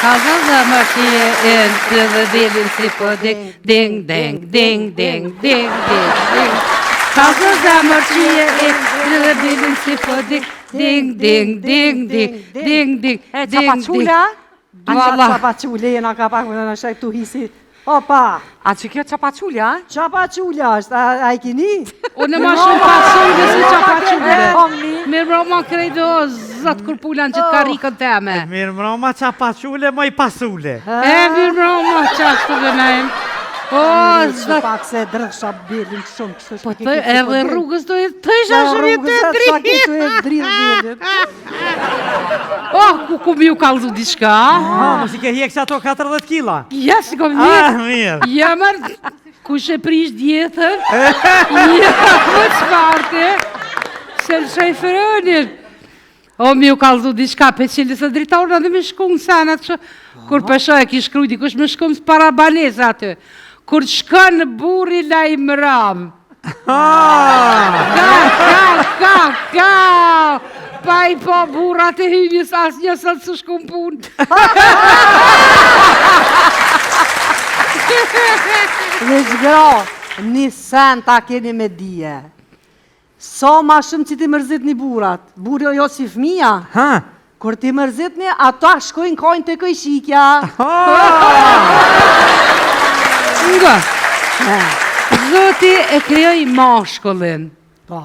Ka zë më shie e në dhe delin si po ding, ding, ding, ding, ding, ding, ding, ding. Ka zë më shie e në dhe delin si po ding, ding, ding, ding, ding, ding, ding, E qapacula? A që qapacule jena ka pak më në shek të hisi. Opa! A që kjo qapacula? Qapacula është, a i kini? Unë ma shumë pasule si qapacule. Mirë broma kredo zëtë kurpulan që të karikën teme. Mirë mroma qapacule më i pasule. Mirë broma qashtë të gënajmë. O, Që pak se drësha belin shumë kështë. Po të edhe rrugës të e të isha shërjet të dritë. Ku mi u kalzu diçka? Mos i ke hjek që ato 40 kila. Ja, si kom njërë. Mirë. Ja, mërë, kush e prish djetër? Ja, më qmarte. Se lë shajferënir. O, mi u kalzu diçka, pe qëllës e dritorën dhe me shku në sanat që... Kur pëshoj e ki shkrujti, kush me shku në para banez atë. Kur shkën buri la i mëram. Ka. Pa i po burat e hynjës as njësët së shku në punë. Në zgro, një sen ta keni me dije. So ma shumë që ti mërzit një burat. Burjo jo si fmija. Kur ti mërzit një, ato shkojnë kojnë të këjshikja. Nga, Zoti e krijoi mashkullin. Po.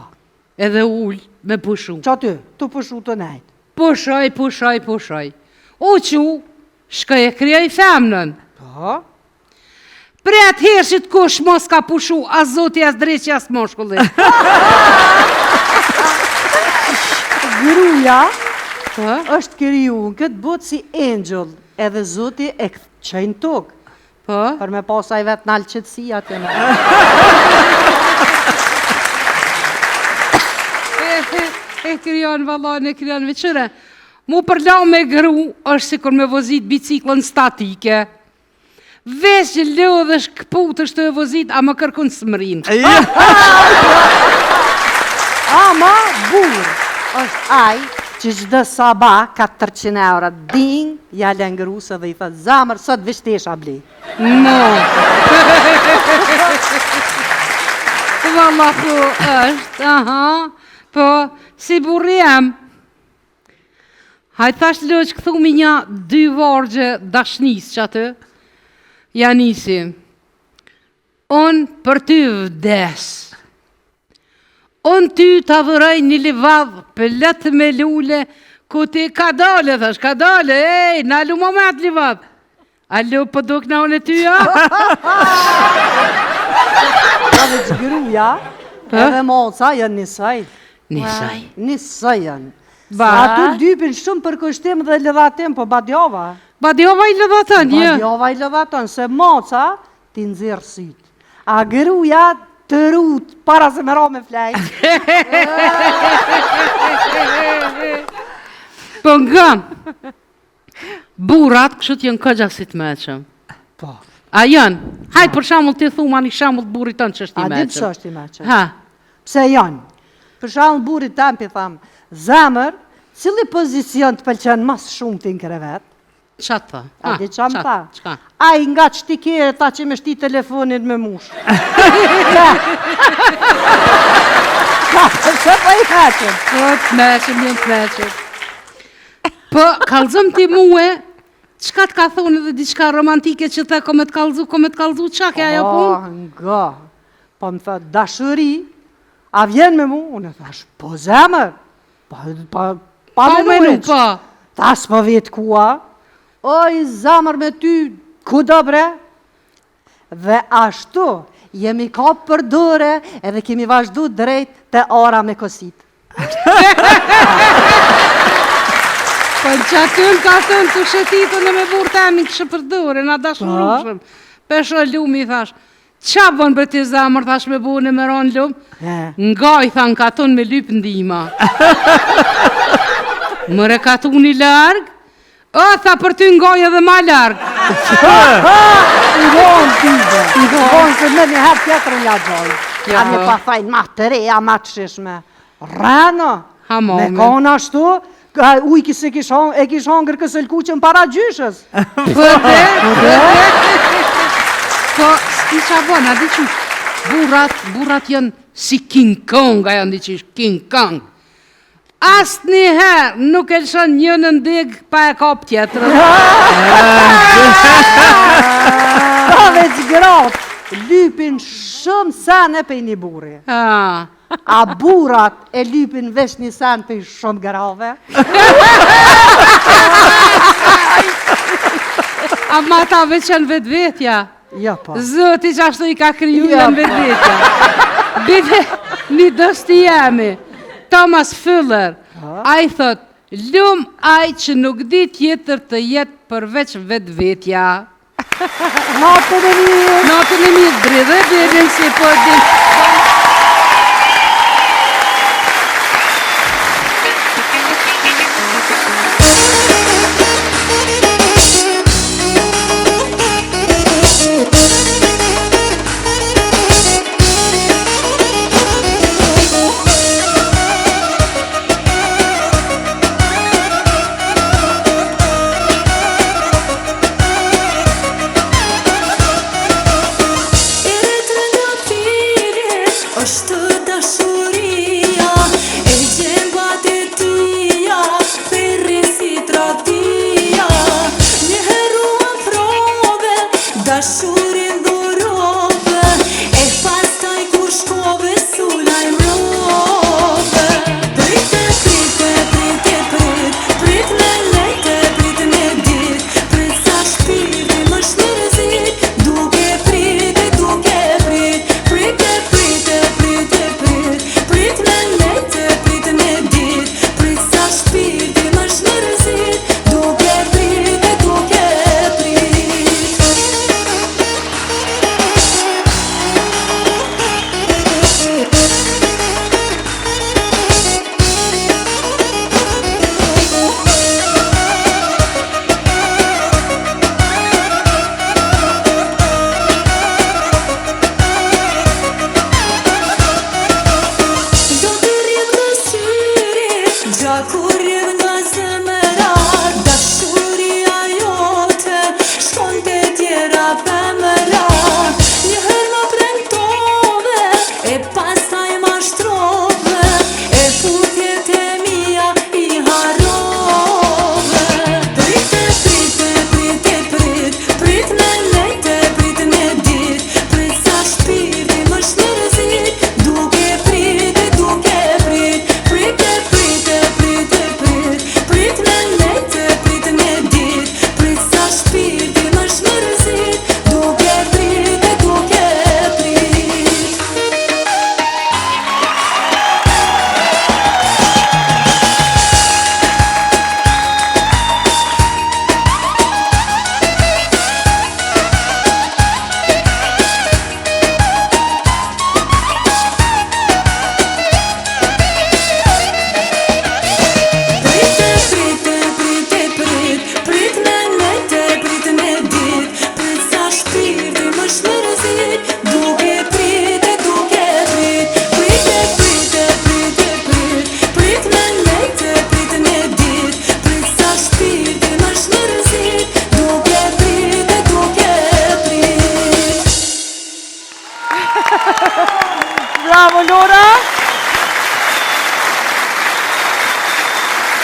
Edhe ull me pushu. Qa ty, tu pushu të nejt. Pushoj. U qu, shkoj e krijoi femnën. Po. Pre atë hershit kush mos ka pushu, as Zoti as dreqi as mashkullin. Gruja është kriju në këtë botë si angel, edhe Zoti e qëjnë tokë. Po? Për me posa i vetë nalë qëtësi atë në. E kryon valon, e kryon veqëre. Mu përlau me gru është si kur me vozit biciklën statike. Vesh që leo dhe shkëput është të e vozit, a më kërkun së mërin. Ama burë është aj që gjdo sabah 400 euro ding, ja lëngërusë dhe i thë zamër, sot vishtesha bli. No. Valla po është, po, si burri jem. Hajtë thash lëq këthumi një 2 vargje dashnis që atë, ja nisi. Unë për ty vdes. Unë ty të dhëraj një livadh për letë me lule, ku ti ka dole, thash, ka dole, na lu më me atë livadh. Alo, për duk në unë e ty, ja? Ka dhe që gruja, edhe moca janë njësaj. Njësaj janë. Aty dypin shumë për kështim dhe lëdhatim, po badjova. Badjova i lëdhatën, jë? Badjova i lëdhatën, se moca ti nëzirë sytë. A gruja të rutë, para se me ra me flej. Po nga, burat kështu janë këgjasit meqëm. Po. A janë? Hajtë për shamull të thuma një shamull të burit tënë që është i meqëm. A ditë që është i meqëm? Ha? Pse janë? Për shamull burit tëmë për thamë, zemër, cili pozicion të pëlqenë mas shumë të në krevet? Qa të tha? A di qa më tha? Qka? A i nga që ti kere ta që me shti telefonin me mush. Që po i meqëm? Po të meqëm, jënë të meqëm. Po, kalzëm ti muë, qka të ka thonë edhe diçka romantike që te ko me të kalzu, qa ke ajo punë? Nga, po më thë, dashëri, a vjen me mu? Unë e thash, po zemër, pa menurit. Po. Thash po vetë kua, oj zemër me ty, ku do bre? Dhe ashtu, jemi ka për dore, edhe kemi vazhdu drejt të ora me kosit. Po në që atën ka thënë të shetitën e me burë temi kështë përdore, na dashurushëm. Pesho lumi, thash, qa bënë për ti zamër, thash me buën e meron lumë? Nga i thanë ka thënë me lypë ndima. Mëre ka thënë i largë, tha për ty ngoj edhe ma largë. Ngon t'ive, ngon se me një herë tjetër nga gjoj. A një pa thajnë ma të reja, ma të shishme. Rëno, me kona ashtu, Uj, e kish hongër kësë lkuqën para gjyshës. Po, s'ki qa bona, di që burat janë si King Kong, a janë di që King Kong. Asë njëherë nuk e lëshon një në ndigë pa e kap tjetërë. Ta veç gratë, lypin shumë sen e pej një buri. A burat e lypin vesh një sen pej shumë grave. A ma ta veç janë vetë vetja. Ja, pa. Zëti që ashtu I ka kriju janë vetë vetja. Bide, një dësti jemi, Thomas Fuller, a I thot, lum aj që nuk di tjetër të jetë përveç vetë vetja. Natën e mirë. Natën e mirë, bre dhe bebin si po din.